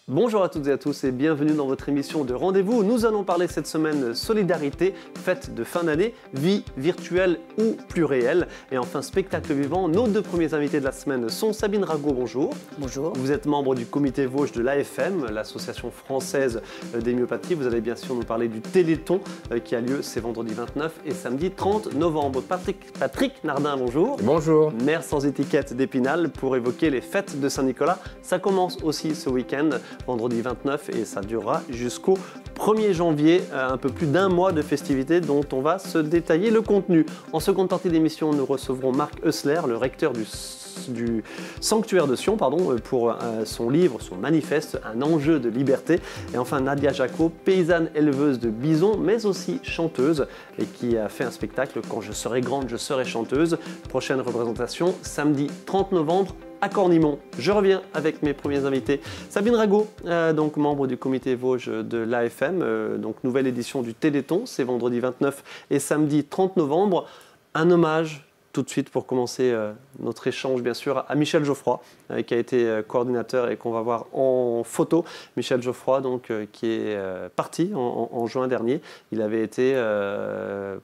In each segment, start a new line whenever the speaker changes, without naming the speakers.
Bonjour à toutes et à tous et bienvenue dans votre émission de Rendez-vous. Nous allons parler cette semaine solidarité, fête de fin d'année, vie virtuelle ou plus réelle. Et enfin, spectacle vivant. Nos deux premiers invités de la semaine sont Sabine Rago, bonjour.
Bonjour.
Vous êtes membre du comité Vosges de l'AFM, l'association française des myopathies. Vous allez bien sûr nous parler du Téléthon qui a lieu ces vendredi 29 et samedi 30 novembre. Patrick Nardin, bonjour.
Bonjour.
Maire sans étiquette d'Épinal pour évoquer les fêtes de Saint-Nicolas. Ça commence aussi ce week-end. Vendredi 29 et ça durera jusqu'au 1er janvier, un peu plus d'un mois de festivités dont on va se détailler le contenu. En seconde partie d'émission, nous recevrons Marc Heusler, le recteur du Sanctuaire de Sion, pour son livre, son manifeste, un enjeu de liberté. Et enfin Nadia Jacot, paysanne éleveuse de bisons, mais aussi chanteuse, et qui a fait un spectacle « Quand je serai grande, je serai chanteuse ». Prochaine représentation, samedi 30 novembre, à Cornimont. Je reviens avec mes premiers invités. Sabine Rago, donc membre du comité Vosges de l'AFM, donc nouvelle édition du Téléthon, c'est vendredi 29 et samedi 30 novembre. Un hommage tout de suite pour commencer notre échange bien sûr à Michel Geoffroy, qui a été coordinateur et qu'on va voir en photo. Michel Geoffroy donc, qui est parti en juin dernier. Il avait été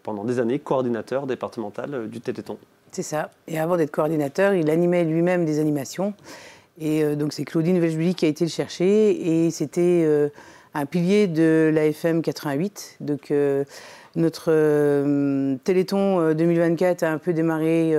pendant des années coordinateur départemental du Téléthon.
C'est ça. Et avant d'être coordinateur, il animait lui-même des animations. Et donc c'est Claudine Velchbuli qui a été le chercher. Et c'était un pilier de l'AFM 88. Donc notre Téléthon 2024 a un peu démarré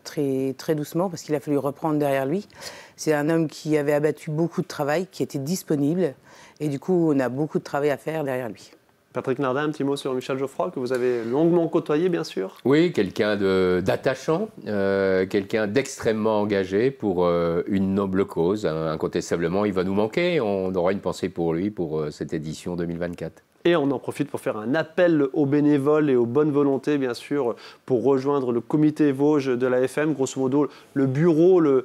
très, très doucement parce qu'il a fallu reprendre derrière lui. C'est un homme qui avait abattu beaucoup de travail, qui était disponible. Et du coup, on a beaucoup de travail à faire derrière lui.
Patrick Nardin, un petit mot sur Michel Geoffroy, que vous avez longuement côtoyé, bien sûr.
Oui, quelqu'un d'attachant, quelqu'un d'extrêmement engagé pour une noble cause. Incontestablement, il va nous manquer. On aura une pensée pour lui pour cette édition 2024.
Et on en profite pour faire un appel aux bénévoles et aux bonnes volontés, bien sûr, pour rejoindre le comité Vosges de l'AFM. Grosso modo, le bureau, le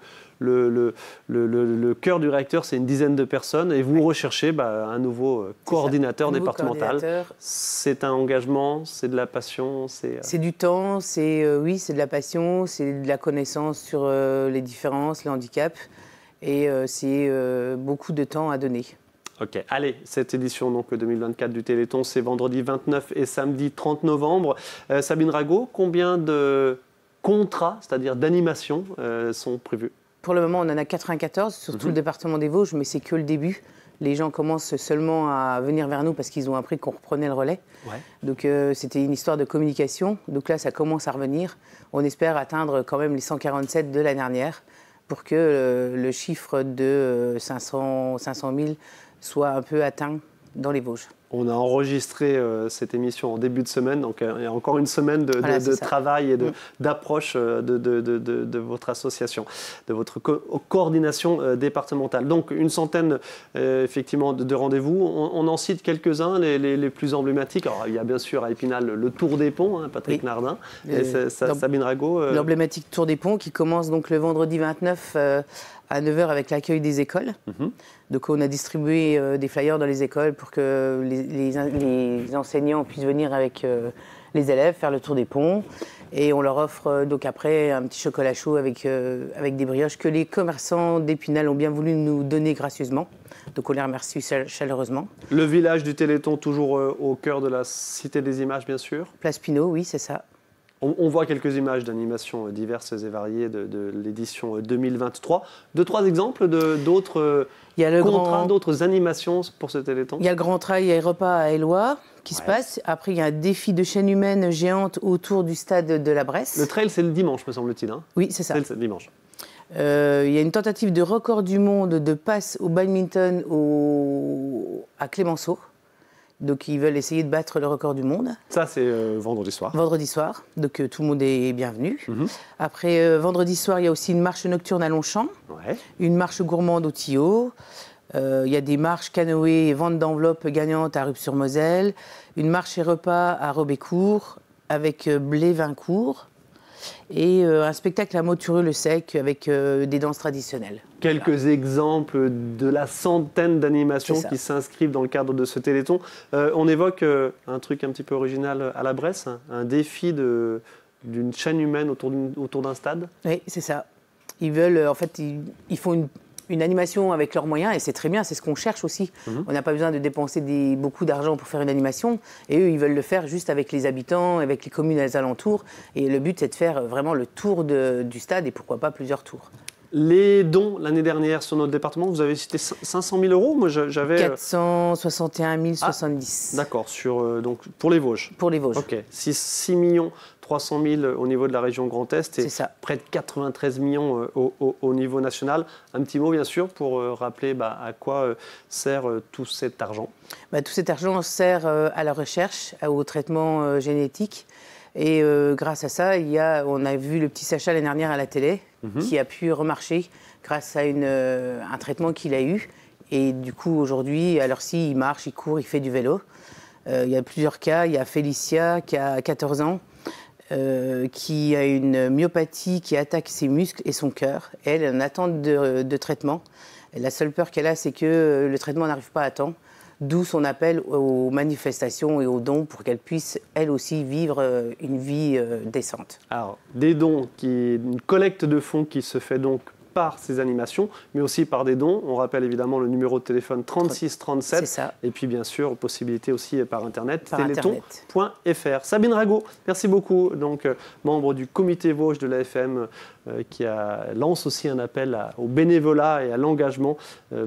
cœur du réacteur, c'est une dizaine de personnes. Et vous recherchez un nouveau coordinateur départemental. C'est un engagement, c'est de la passion.
C'est du temps, oui, c'est de la passion, c'est de la connaissance sur les différences, les handicaps. Et c'est beaucoup de temps à donner.
Ok, allez, cette édition donc 2024 du Téléthon, c'est vendredi 29 et samedi 30 novembre. Sabine Rago, combien de contrats, c'est-à-dire d'animations, sont prévus?
Pour le moment, on en a 94 sur tout le département des Vosges, mais c'est que le début. Les gens commencent seulement à venir vers nous parce qu'ils ont appris qu'on reprenait le relais. Ouais. Donc c'était une histoire de communication. Donc là, ça commence à revenir. On espère atteindre quand même les 147 de l'année dernière pour que le chiffre de 500 000 soit un peu atteint dans les Vosges. On a enregistré cette émission en début de semaine, donc il y a encore une semaine de travail et d'approche de votre association, de votre coordination départementale. Donc une centaine effectivement de rendez-vous. On en cite quelques-uns, les plus emblématiques. Alors, il y a bien sûr à Épinal le Tour des Ponts, Patrick Nardin, et Sabine Rago. L'emblématique Tour des Ponts qui commence donc le vendredi 29 à 9h avec l'accueil des écoles. Donc on a distribué des flyers dans les écoles pour que les enseignants puissent venir avec les élèves faire le tour des ponts. Et on leur offre donc après un petit chocolat chaud avec des brioches que les commerçants d'Épinal ont bien voulu nous donner gracieusement. Donc on les remercie chaleureusement. Le village du Téléthon, toujours au cœur de la Cité des Images, bien sûr. Place Pinault, oui, c'est ça. On voit quelques images d'animations diverses et variées de l'édition 2023. Trois exemples d'autres contrats, d'autres animations pour ce Téléthon. Il y a le Grand Trail et repas à Éloie qui se passe. Après, il y a un défi de chaîne humaine géante autour du stade de la Bresse. Le trail, c'est le dimanche, me semble-t-il. Oui, c'est ça. C'est le dimanche. Il y a une tentative de record du monde de passe au badminton à Clémenceau. Donc, ils veulent essayer de battre le record du monde. Ça, c'est vendredi soir. Vendredi soir. Donc, tout le monde est bienvenu. Après, vendredi soir, il y a aussi une marche nocturne à Longchamp. Une marche gourmande au Tillot. Il y a des marches canoë et vente d'enveloppes gagnantes à Rupt-sur-Moselle. Une marche et repas à Robécourt avec Blé-Vincourt. et un spectacle à Motureux-le-Sec avec des danses traditionnelles.
Quelques exemples de la centaine d'animations qui s'inscrivent dans le cadre de ce Téléthon. On évoque un truc un petit peu original à la Bresse, un défi d'une chaîne humaine autour d'un stade.
Oui, c'est ça. Ils veulent, en fait, ils font une animation avec leurs moyens, et c'est très bien, c'est ce qu'on cherche aussi. On n'a pas besoin de dépenser beaucoup d'argent pour faire une animation, et eux, ils veulent le faire juste avec les habitants, avec les communes aux alentours, et le but, c'est de faire vraiment le tour du stade, et pourquoi pas plusieurs tours.
Les dons l'année dernière sur notre département, vous avez cité 500 000 euros. Moi, j'avais
461 070.
D'accord, donc pour les Vosges.
Pour les Vosges.
Ok, 6 300 000 au niveau de la région Grand Est et près de 93 millions au niveau national. Un petit mot, bien sûr, pour rappeler à quoi sert tout cet argent.
Tout cet argent sert à la recherche, au traitement génétique. Et grâce à ça, on a vu le petit Sacha l'année dernière à la télé, qui a pu remarcher grâce à un traitement qu'il a eu. Et du coup, aujourd'hui, à l'heure-ci, il marche, il court, il fait du vélo. Il y a plusieurs cas. Il y a Félicia, qui a 14 ans, qui a une myopathie qui attaque ses muscles et son cœur. Elle est en attente de traitement. Et la seule peur qu'elle a, c'est que le traitement n'arrive pas à temps. D'où son appel aux manifestations et aux dons pour qu'elle puisse, elle aussi, vivre une vie décente.
Alors, des dons, une collecte de fonds qui se fait donc par ces animations, mais aussi par des dons. On rappelle évidemment le numéro de téléphone 36 37.
C'est ça.
Et puis bien sûr, possibilité aussi par Internet, téléthon.fr. Sabine Rago, merci beaucoup, donc membre du comité Vosges de l'AFM, qui lance aussi un appel au bénévolat et à l'engagement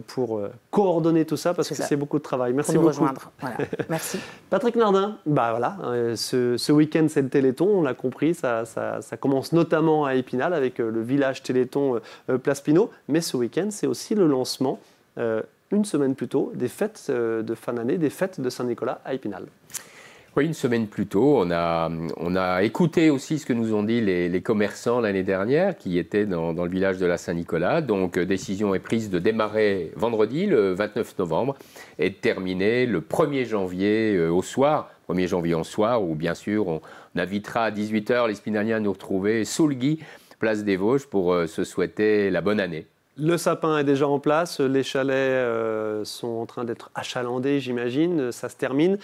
pour coordonner tout ça, parce que c'est beaucoup de travail. Merci beaucoup.
Pour nous rejoindre. Voilà. Merci.
Patrick Nardin, ce week-end c'est le Téléthon, on l'a compris, ça commence notamment à Épinal avec le village Téléthon Place Pinault, mais ce week-end c'est aussi le lancement, une semaine plus tôt, des fêtes de fin d'année, des fêtes de Saint-Nicolas à Épinal.
Oui, une semaine plus tôt, on a écouté aussi ce que nous ont dit les commerçants l'année dernière qui étaient dans le village de la Saint-Nicolas. Donc, décision est prise de démarrer vendredi, le 29 novembre, et de terminer le 1er janvier au soir. 1er janvier en soir, où bien sûr, on invitera à 18h les Spinaliens à nous retrouver sous le Guy, place des Vosges, pour se souhaiter la bonne année.
Le sapin est déjà en place, les chalets sont en train d'être achalandés, j'imagine, ça se termine.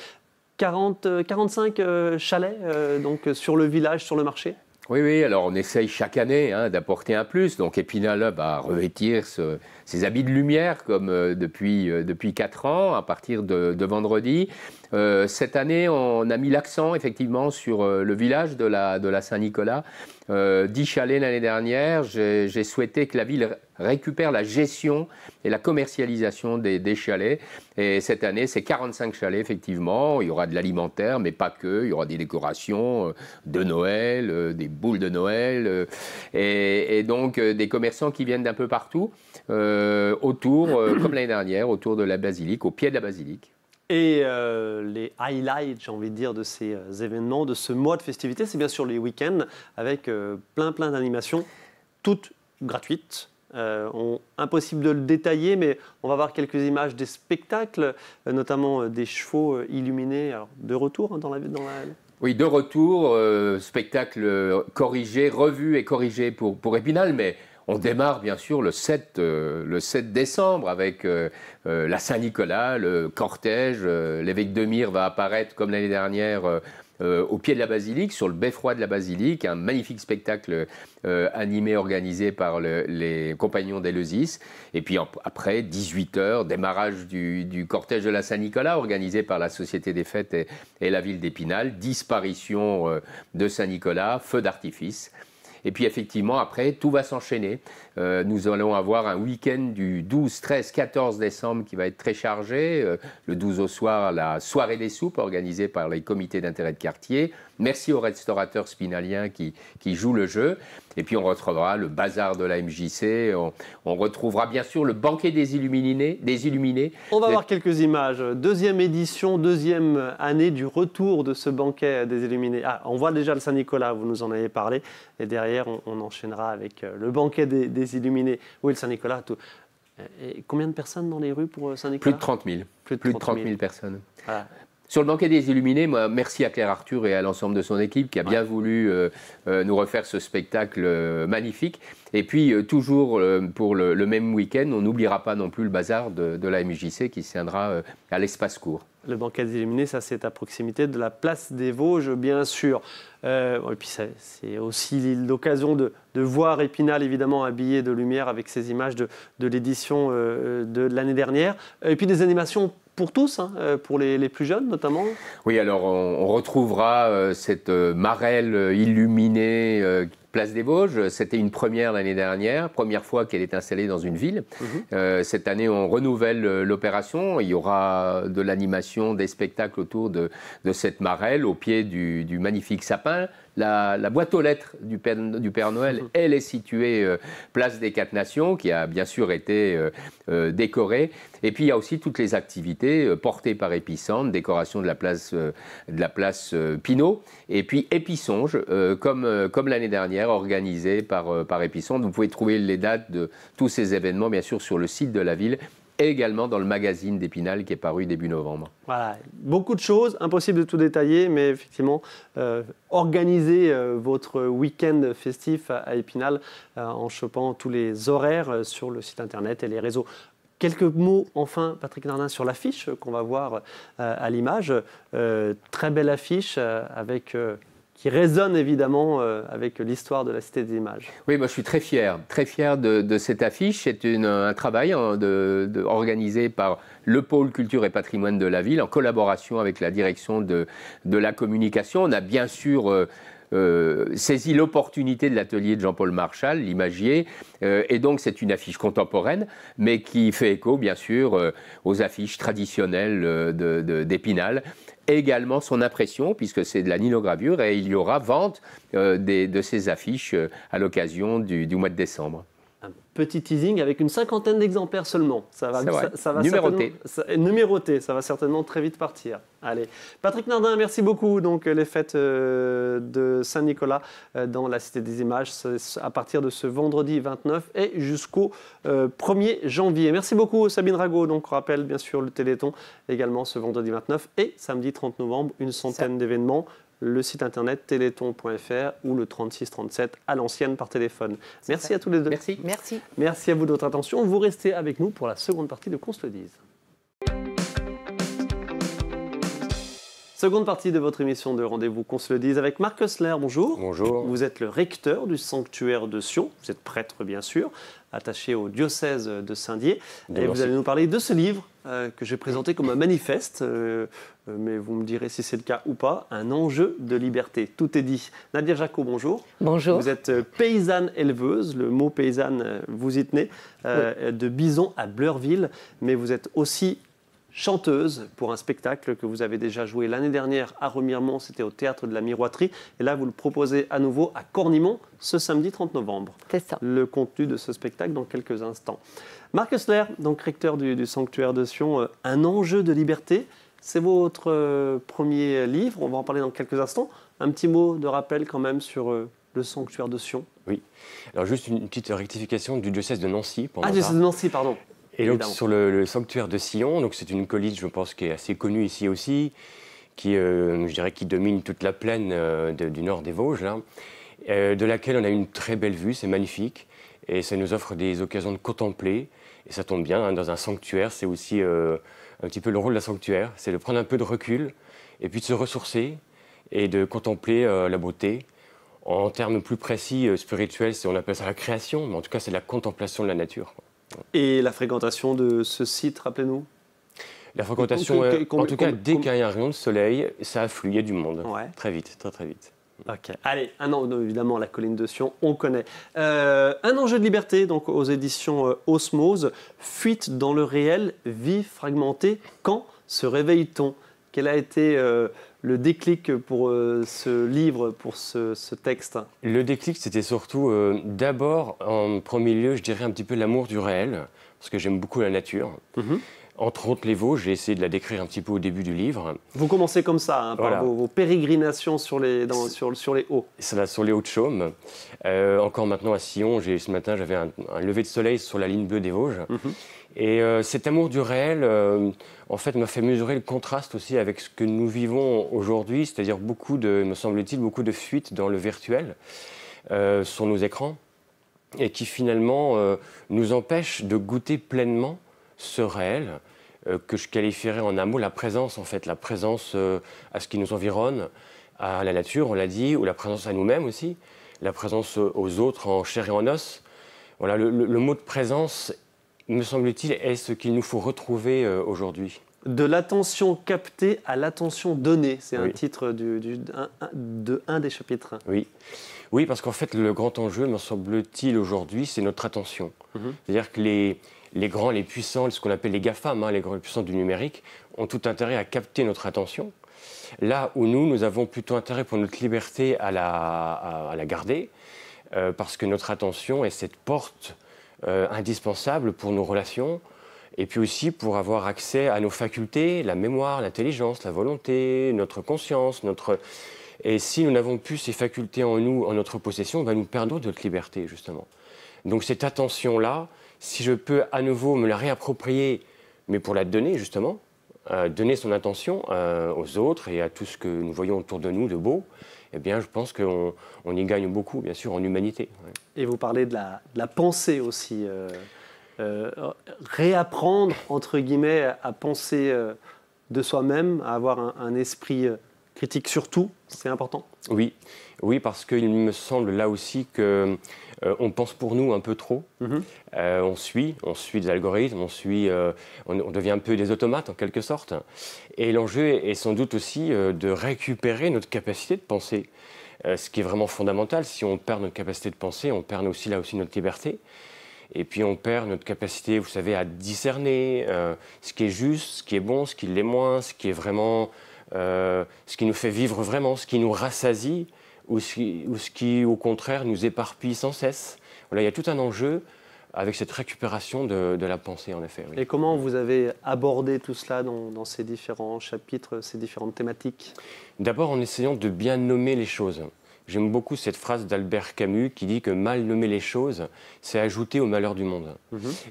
45 chalets donc, sur le village, sur le marché.
Oui, alors on essaye chaque année d'apporter un plus. Donc Épinal va revêtir ses habits de lumière comme depuis 4 ans, à partir de vendredi. Cette année, on a mis l'accent effectivement sur le village de la Saint-Nicolas. 10 chalets l'année dernière. J'ai souhaité que la ville récupère la gestion et la commercialisation des chalets. Et cette année, c'est 45 chalets, effectivement. Il y aura de l'alimentaire, mais pas que. Il y aura des décorations de Noël, des boules de Noël, et donc des commerçants qui viennent d'un peu partout, autour, comme l'année dernière, autour de la basilique, au pied de la basilique.
Et les highlights, j'ai envie de dire, de ces événements, de ce mois de festivité, c'est bien sûr les week-ends, avec plein d'animations, toutes gratuites. Impossible de le détailler, mais on va voir quelques images des spectacles, notamment des chevaux illuminés, alors, de retour dans la...
Oui, de retour, spectacle corrigé, revu et corrigé pour Épinal, mais on démarre bien sûr le 7 décembre avec la Saint-Nicolas, le cortège. L'évêque de Myre va apparaître comme l'année dernière au pied de la basilique, sur le beffroi de la basilique, un magnifique spectacle animé, organisé par les compagnons d'Éleusis. Et puis après, 18h, démarrage du cortège de la Saint-Nicolas, organisé par la Société des Fêtes et la ville d'Épinal. Disparition de Saint-Nicolas, feu d'artifice. Et puis effectivement, après, tout va s'enchaîner. Nous allons avoir un week-end du 12, 13, 14 décembre qui va être très chargé. Le 12 au soir, la soirée des soupes organisée par les comités d'intérêt de quartier. Merci aux restaurateurs spinaliens qui jouent le jeu. Et puis on retrouvera le bazar de la MJC. On retrouvera bien sûr le banquet des illuminés.
On va voir quelques images. Deuxième édition, deuxième année du retour de ce banquet des illuminés. Ah, on voit déjà le Saint-Nicolas, vous nous en avez parlé. Et derrière, on enchaînera avec le banquet des illuminés. Oui, le Saint-Nicolas. Et combien de personnes dans les rues pour Saint-Nicolas ?
Plus de 30 000. Plus de 30 000 personnes.
Voilà.
Sur le banquet des Illuminés, moi, merci à Claire Arthur et à l'ensemble de son équipe qui a bien voulu nous refaire ce spectacle magnifique. Et puis, toujours pour le même week-end, on n'oubliera pas non plus le bazar de la MJC qui se tiendra à l'Espace Court.
Le banquet des Illuminés, ça c'est à proximité de la place des Vosges, bien sûr. Et puis c'est aussi l'occasion de voir Épinal, évidemment, habillé de lumière avec ces images de l'édition de l'année dernière. Et puis des animations pour tous, hein, pour les plus jeunes notamment.
Oui, alors on retrouvera cette marelle illuminée Place des Vosges. C'était une première l'année dernière, première fois qu'elle est installée dans une ville. Cette année, on renouvelle l'opération. Il y aura de l'animation, des spectacles autour de cette marelle, au pied du magnifique sapin. La boîte aux lettres du Père Noël, elle est située place des Quatre Nations, qui a bien sûr été décorée. Et puis il y a aussi toutes les activités portées par Épicentre, décoration de la place Pinault, et puis Épisonge, comme l'année dernière, organisée par Épicentre. Vous pouvez trouver les dates de tous ces événements, bien sûr, sur le site de la ville, et également dans le magazine d'Épinal qui est paru début novembre.
Voilà, beaucoup de choses, impossible de tout détailler, mais effectivement, organisez votre week-end festif à Épinal en chopant tous les horaires sur le site internet et les réseaux. Quelques mots, enfin, Patrick Nardin, sur l'affiche qu'on va voir à l'image. Très belle affiche avec... qui résonne évidemment avec l'histoire de la Cité des Images.
Oui, moi je suis très fier de cette affiche. C'est un travail organisé par le pôle culture et patrimoine de la ville en collaboration avec la direction de la communication. On a bien sûr saisi l'opportunité de l'atelier de Jean-Paul Marchal, l'imagier, et donc c'est une affiche contemporaine, mais qui fait écho bien sûr aux affiches traditionnelles d'Épinal. Également son impression, puisque c'est de la ninogravure, et il y aura vente de ces affiches à l'occasion du mois de décembre.
Un petit teasing avec une 50aine d'exemplaires seulement. Ça va
numéroté.
Numéroté, ça va certainement très vite partir. Allez, Patrick Nardin, merci beaucoup. Donc les fêtes de Saint-Nicolas dans la Cité des Images, à partir de ce vendredi 29 et jusqu'au 1er janvier. Merci beaucoup Sabine Rago. Donc on rappelle bien sûr le Téléthon également ce vendredi 29 et samedi 30 novembre, une centaine d'événements. Le site internet téléthon.fr ou le 3637 à l'ancienne par téléphone. Merci à tous les deux.
Merci.
Merci.
Merci à vous de votre attention. Vous restez avec nous pour la seconde partie de Qu'on se le dise. Seconde partie de votre émission de Rendez-vous Qu'on se le dise avec Marc Oessler. Bonjour.
Bonjour.
Vous êtes le recteur du sanctuaire de Sion. Vous êtes prêtre, bien sûr, attaché au diocèse de Saint-Dié. Et vous allez nous parler de ce livre que j'ai présenté comme un manifeste, mais vous me direz si c'est le cas ou pas, un enjeu de liberté. Tout est dit. Nadia Jacot, bonjour.
Bonjour.
Vous êtes paysanne éleveuse, le mot paysanne, vous y tenez, oui. De Bison à Bleurville, mais vous êtes aussi chanteuse pour un spectacle que vous avez déjà joué l'année dernière à Remiremont, c'était au Théâtre de la Miroiterie, et là vous le proposez à nouveau à Cornimont ce samedi 30 novembre.
C'est ça.
Le contenu de ce spectacle dans quelques instants. Marc Oessler, donc recteur du sanctuaire de Sion, un enjeu de liberté, c'est votre premier livre, on va en parler dans quelques instants. Un petit mot de rappel quand même sur le sanctuaire de Sion.
Oui, alors juste une petite rectification du diocèse de Nancy.
Diocèse de Nancy, pardon.
Et donc sur le sanctuaire de Sion, donc c'est une colline, je pense, qui est assez connue ici aussi, qui, je dirais, qui domine toute la plaine du nord des Vosges, là, de laquelle on a une très belle vue, c'est magnifique, et ça nous offre des occasions de contempler, et ça tombe bien, hein, dans un sanctuaire, c'est aussi un petit peu le rôle d'un sanctuaire, c'est de prendre un peu de recul, et puis de se ressourcer, et de contempler la beauté. En termes plus précis, spirituels, on appelle ça la création, mais en tout cas c'est la contemplation de la nature.
Et la fréquentation de ce site, rappelez-nous?
La fréquentation, en tout cas, dès qu'il y a un rayon de soleil, ça afflue, il y a du monde. Ouais. Très vite, très très vite.
Ok, allez, évidemment, la colline de Sion, on connaît. Un enjeu de liberté, donc aux éditions Osmose, fuite dans le réel, vie fragmentée, quand se réveille-t-on? Quel a été le déclic pour ce livre, pour ce texte?
Le déclic, c'était surtout, d'abord, en premier lieu, je dirais un petit peu l'amour du réel, parce que j'aime beaucoup la nature. Entre autres, les Vosges, j'ai essayé de la décrire un petit peu au début du livre.
Vous commencez comme ça, hein,
voilà.
Par vos pérégrinations sur les hauts.
Ça, sur les Hauts-de-Chaume. Encore maintenant à Sion, ce matin, j'avais un lever de soleil sur la ligne bleue des Vosges. Et cet amour du réel, en fait, m'a fait mesurer le contraste aussi avec ce que nous vivons aujourd'hui, c'est-à-dire me semble-t-il, beaucoup de fuites dans le virtuel sur nos écrans, et qui finalement nous empêchent de goûter pleinement ce réel, que je qualifierais en un mot la présence, en fait, la présence à ce qui nous environne, à la nature, on l'a dit, ou la présence à nous-mêmes aussi, la présence aux autres en chair et en os. Voilà, le mot de présence, me semble-t-il, est ce qu'il nous faut retrouver aujourd'hui.
De l'attention captée à l'attention donnée, c'est un
Oui.
titre de un des chapitres.
Oui, oui, parce qu'en fait, le grand enjeu, me semble-t-il, aujourd'hui, c'est notre attention. C'est-à-dire que les grands, les puissants, ce qu'on appelle les GAFAM, les grands puissants du numérique, ont tout intérêt à capter notre attention. Là où nous avons plutôt intérêt pour notre liberté à la garder, parce que notre attention est cette porte indispensable pour nos relations, et puis aussi pour avoir accès à nos facultés, la mémoire, l'intelligence, la volonté, notre conscience, Et si nous n'avons plus ces facultés en nous, en notre possession, nous perdons notre liberté, justement. Donc cette attention-là, si je peux à nouveau me la réapproprier, mais pour la donner, justement, donner son attention aux autres et à tout ce que nous voyons autour de nous de beau, eh bien, je pense qu'on y gagne beaucoup, bien sûr, en humanité. Ouais.
Et vous parlez de la pensée aussi. Réapprendre, entre guillemets, à penser de soi-même, à avoir un esprit critique sur tout, c'est important.
Oui, oui, parce qu'il me semble là aussi que on pense pour nous un peu trop. On suit des algorithmes, on devient un peu des automates en quelque sorte. Et l'enjeu est sans doute aussi de récupérer notre capacité de penser. Ce qui est vraiment fondamental. Si on perd notre capacité de penser, on perd aussi notre liberté. Et puis on perd notre capacité, vous savez, à discerner ce qui est juste, ce qui est bon, ce qui l'est moins, ce qui est vraiment, ce qui nous fait vivre vraiment, ce qui nous rassasie ou ce qui, au contraire, nous éparpille sans cesse. Voilà, il y a tout un enjeu avec cette récupération de la pensée, en effet. Oui.
Et comment vous avez abordé tout cela dans ces différents chapitres, ces différentes thématiques?
D'abord en essayant de bien nommer les choses. J'aime beaucoup cette phrase d'Albert Camus qui dit que mal nommer les choses, c'est ajouter au malheur du monde.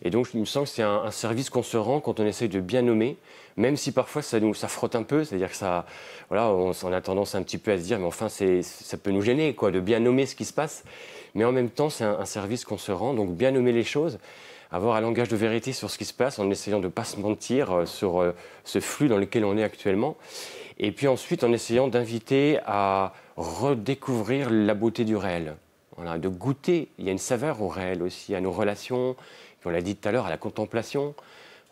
Et donc, il me semble que c'est un service qu'on se rend quand on essaye de bien nommer, même si parfois ça frotte un peu, c'est-à-dire que on a tendance un petit peu à se dire, mais enfin, ça peut nous gêner, quoi, de bien nommer ce qui se passe. Mais en même temps, c'est un service qu'on se rend, donc bien nommer les choses, avoir un langage de vérité sur ce qui se passe en essayant de ne pas se mentir sur ce flux dans lequel on est actuellement. Et puis ensuite, en essayant d'inviter à redécouvrir la beauté du réel. Voilà, de goûter, il y a une saveur au réel aussi, à nos relations, puis on l'a dit tout à l'heure, à la contemplation.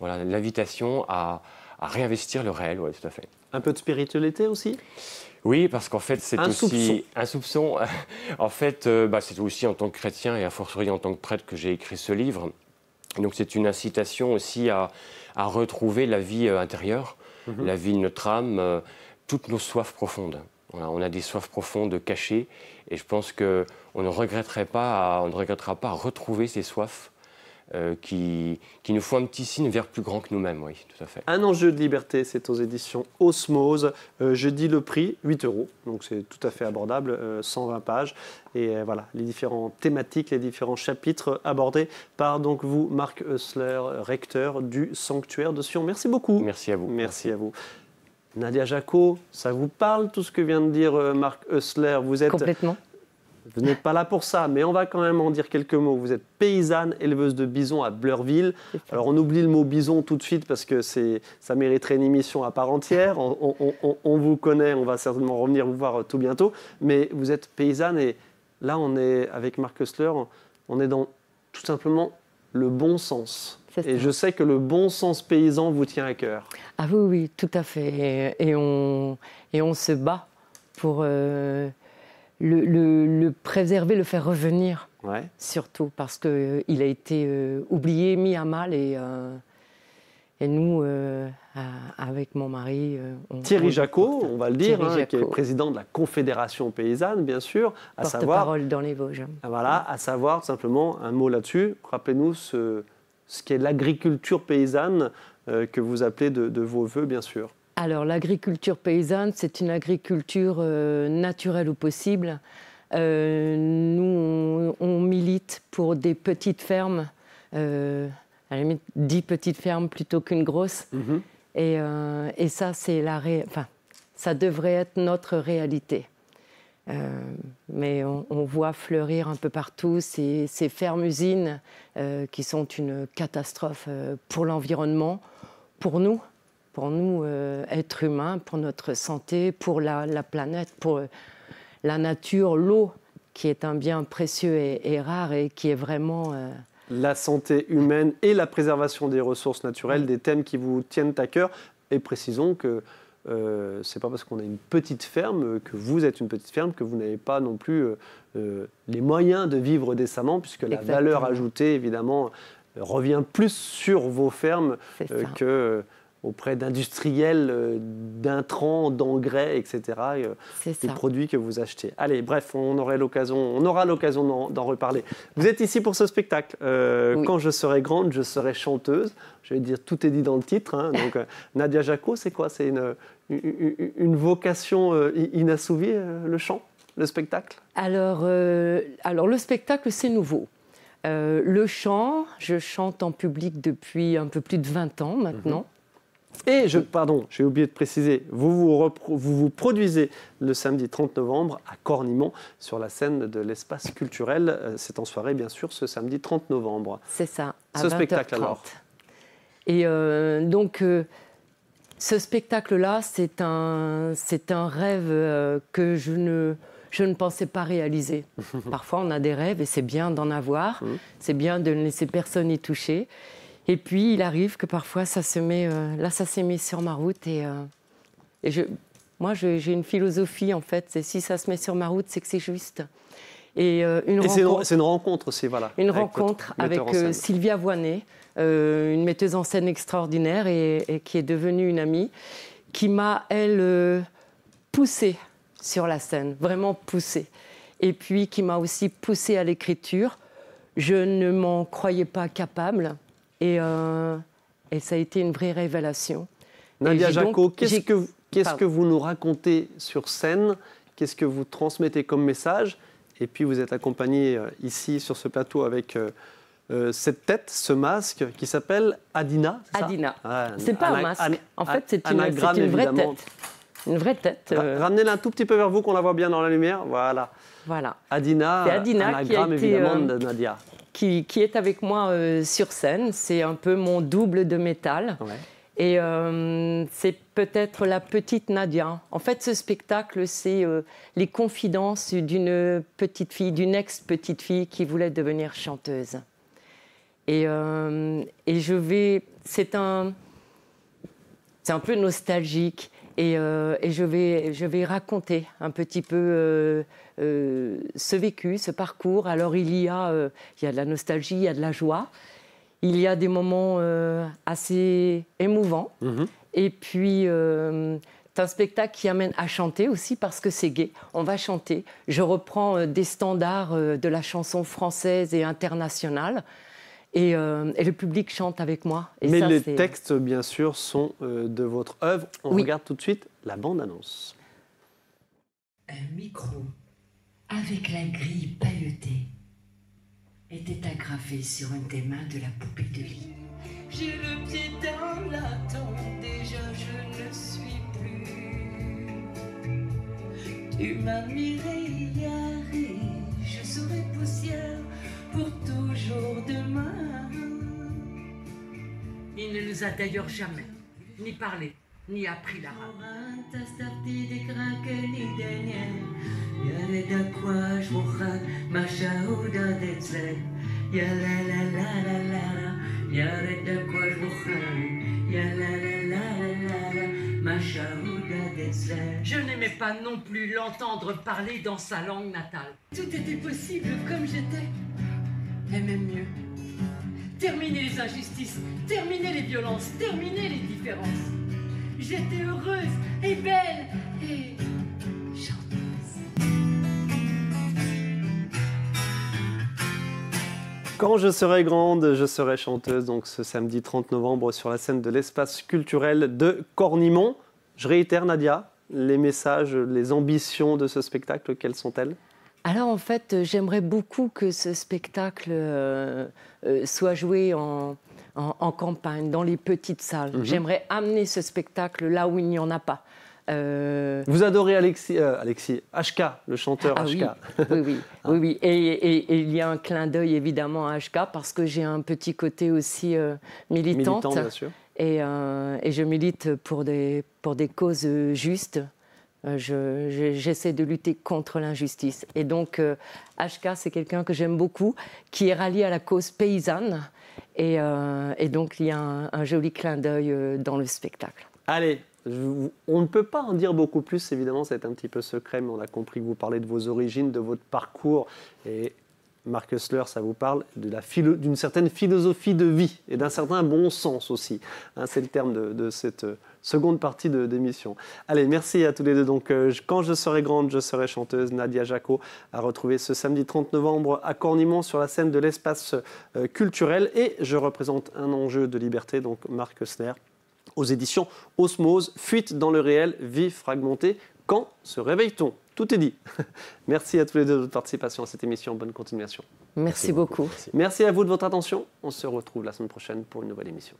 Voilà, l'invitation à réinvestir le réel, oui, tout à fait.
Un peu de spiritualité aussi?
Oui, parce qu'en fait, c'est aussi
un
soupçon. En fait, c'est aussi en tant que chrétien et a fortiori en tant que prêtre que j'ai écrit ce livre. Donc c'est une incitation aussi à retrouver la vie intérieure, la vie de notre âme, toutes nos soifs profondes. Voilà, on a des soifs profondes cachées et je pense qu'on ne regrettera pas à retrouver ces soifs qui nous font un petit signe vers plus grand que nous-mêmes, oui, tout à fait.
Un enjeu de liberté, c'est aux éditions Osmose. Je dis le prix, 8 €, donc c'est tout à fait abordable, 120 pages. Et voilà, les différentes thématiques, les différents chapitres abordés par donc vous, Marc Hössler, recteur du Sanctuaire de Sion. Merci beaucoup.
Merci à vous.
Merci à vous. Nadia Jaco, ça vous parle tout ce que vient de dire Marc Hössler?
Complètement.
Vous n'êtes pas là pour ça, mais on va quand même en dire quelques mots. Vous êtes paysanne, éleveuse de bisons à Bleurville. Alors on oublie le mot bison tout de suite parce que ça mériterait une émission à part entière. On vous connaît, on va certainement revenir vous voir tout bientôt. Mais vous êtes paysanne et là on est avec Marc Hössler, on est dans tout simplement le bon sens. Et je sais que le bon sens paysan vous tient à cœur.
Ah oui, oui, tout à fait. Et on se bat pour le préserver, le faire revenir, surtout, parce qu'il a été oublié, mis à mal. Et nous, avec mon mari...
Thierry Jaco, on va le dire, qui est président de la Confédération paysanne, bien sûr.
Porte-parole dans les Vosges.
Voilà, à savoir, simplement, un mot là-dessus. Rappelez-nous ce qu'est l'agriculture paysanne que vous appelez de vos voeux, bien sûr.
Alors, l'agriculture paysanne, c'est une agriculture naturelle au possible. Nous, on milite pour des petites fermes à la limite 10 petites fermes plutôt qu'une grosse. Et ça, c'est ça devrait être notre réalité. Mais on voit fleurir un peu partout ces fermes-usines qui sont une catastrophe pour l'environnement, pour nous êtres humains, pour notre santé, pour la planète, pour la nature, l'eau, qui est un bien précieux et rare et qui est vraiment...
La santé humaine et la préservation des ressources naturelles, des thèmes qui vous tiennent à cœur. Et précisons que c'est pas parce qu'on a une petite ferme, que vous êtes une petite ferme, que vous n'avez pas non plus les moyens de vivre décemment, puisque la valeur ajoutée, évidemment, revient plus sur vos fermes qu'auprès d'industriels, d'intrants, d'engrais, etc., des produits que vous achetez. Allez, bref, on aura l'occasion d'en reparler. Vous êtes ici pour ce spectacle. Quand je serai grande, je serai chanteuse. Je vais dire, tout est dit dans le titre. Hein. Donc, Nadia Jacot, c'est quoi? C'est une vocation inassouvie, le chant, le spectacle?
Alors le spectacle, c'est nouveau. Le chant, je chante en public depuis un peu plus de 20 ans maintenant.
Et, j'ai oublié de préciser, vous produisez le samedi 30 novembre à Cornimont, sur la scène de l'espace culturel. C'est en soirée, bien sûr, ce samedi 30 novembre.
C'est ça, à
ce
20h30.
Spectacle, alors.
Et donc, ce spectacle-là, c'est un rêve que je ne pensais pas réaliser. Parfois, on a des rêves et c'est bien d'en avoir. C'est bien de ne laisser personne y toucher. Et puis, il arrive que parfois, ça se met, ça s'est mis sur ma route. Moi, j'ai une philosophie, en fait. C'est si ça se met sur ma route, c'est que c'est juste. C'est une rencontre aussi, voilà. Une rencontre avec Sylvia Voynet, une metteuse en scène extraordinaire et qui est devenue une amie, qui m'a, elle, poussée sur la scène, vraiment poussée. Et puis, qui m'a aussi poussée à l'écriture. Je ne m'en croyais pas capable. Et ça a été une vraie révélation.
Nadia Jacot, qu'est-ce que vous nous racontez sur scène? Qu'est-ce que vous transmettez comme message? Et puis vous êtes accompagnée ici sur ce plateau avec cette tête, ce masque qui s'appelle Adina.
Adina. C'est pas un masque. En fait, c'est une vraie tête. Une vraie tête.
Ramenez-la un tout petit peu vers vous, qu'on la voit bien dans la lumière. Voilà. Adina, c'est Adina anagramme évidemment de Nadia.
Qui est avec moi sur scène. C'est un peu mon double de métal. Et c'est peut-être la petite Nadia. En fait, ce spectacle, c'est les confidences d'une petite fille, d'une ex-petite fille qui voulait devenir chanteuse. Et c'est un peu nostalgique. Et je vais raconter un petit peu ce vécu, ce parcours. Alors il y a de la nostalgie, il y a de la joie. Il y a des moments assez émouvants. Et puis, c'est un spectacle qui amène à chanter aussi parce que c'est gai. On va chanter. Je reprends des standards de la chanson française et internationale. Et le public chante avec moi.
Mais les textes, bien sûr, sont de votre œuvre. On regarde tout de suite la bande-annonce.
Un micro avec la grille pailletée était agrafé sur une des mains de la poupée de lit. J'ai le pied dans la tombe, déjà je ne suis plus. Tu m'as miré hier et je serai poussière pour toujours demain. Il ne nous a d'ailleurs jamais ni parlé, ni appris l'arabe. Je n'aimais pas non plus l'entendre parler dans sa langue natale. Tout était possible comme j'étais, et même mieux. Terminer les injustices, terminer les violences, terminer les différences. J'étais heureuse et belle et chanteuse.
Quand je serai grande, je serai chanteuse. Donc ce samedi 30 novembre sur la scène de l'espace culturel de Cornimont. Je réitère, Nadia, les messages, les ambitions de ce spectacle, quelles sont-elles?
Alors en fait, j'aimerais beaucoup que ce spectacle soit joué en en campagne, dans les petites salles. J'aimerais amener ce spectacle là où il n'y en a pas.
Vous adorez Alexis, HK, le chanteur HK.
Oui. Et il y a un clin d'œil évidemment à HK parce que j'ai un petit côté aussi militante.
Militant, bien sûr.
Et je milite pour des causes justes. J'essaie de lutter contre l'injustice. Et donc, HK, c'est quelqu'un que j'aime beaucoup, qui est rallié à la cause paysanne. Et donc, il y a un joli clin d'œil dans le spectacle.
Allez, on ne peut pas en dire beaucoup plus, évidemment, c'est un petit peu secret, mais on a compris que vous parlez de vos origines, de votre parcours. Et Marc Hössler, ça vous parle d'une certaine philosophie de vie et d'un certain bon sens aussi. Hein, c'est le terme de cette seconde partie d'émission. Allez, merci à tous les deux. Donc, Quand je serai grande, je serai chanteuse, Nadia Jaco, à retrouver ce samedi 30 novembre à Cornimont sur la scène de l'espace culturel. Et je représente un enjeu de liberté, donc Marc Hössler, aux éditions Osmose, Fuite dans le réel, vie fragmentée. Quand se réveille-t-on ? Tout est dit. Merci à tous les deux de votre participation à cette émission. Bonne continuation.
Merci beaucoup.
Merci à vous de votre attention. On se retrouve la semaine prochaine pour une nouvelle émission.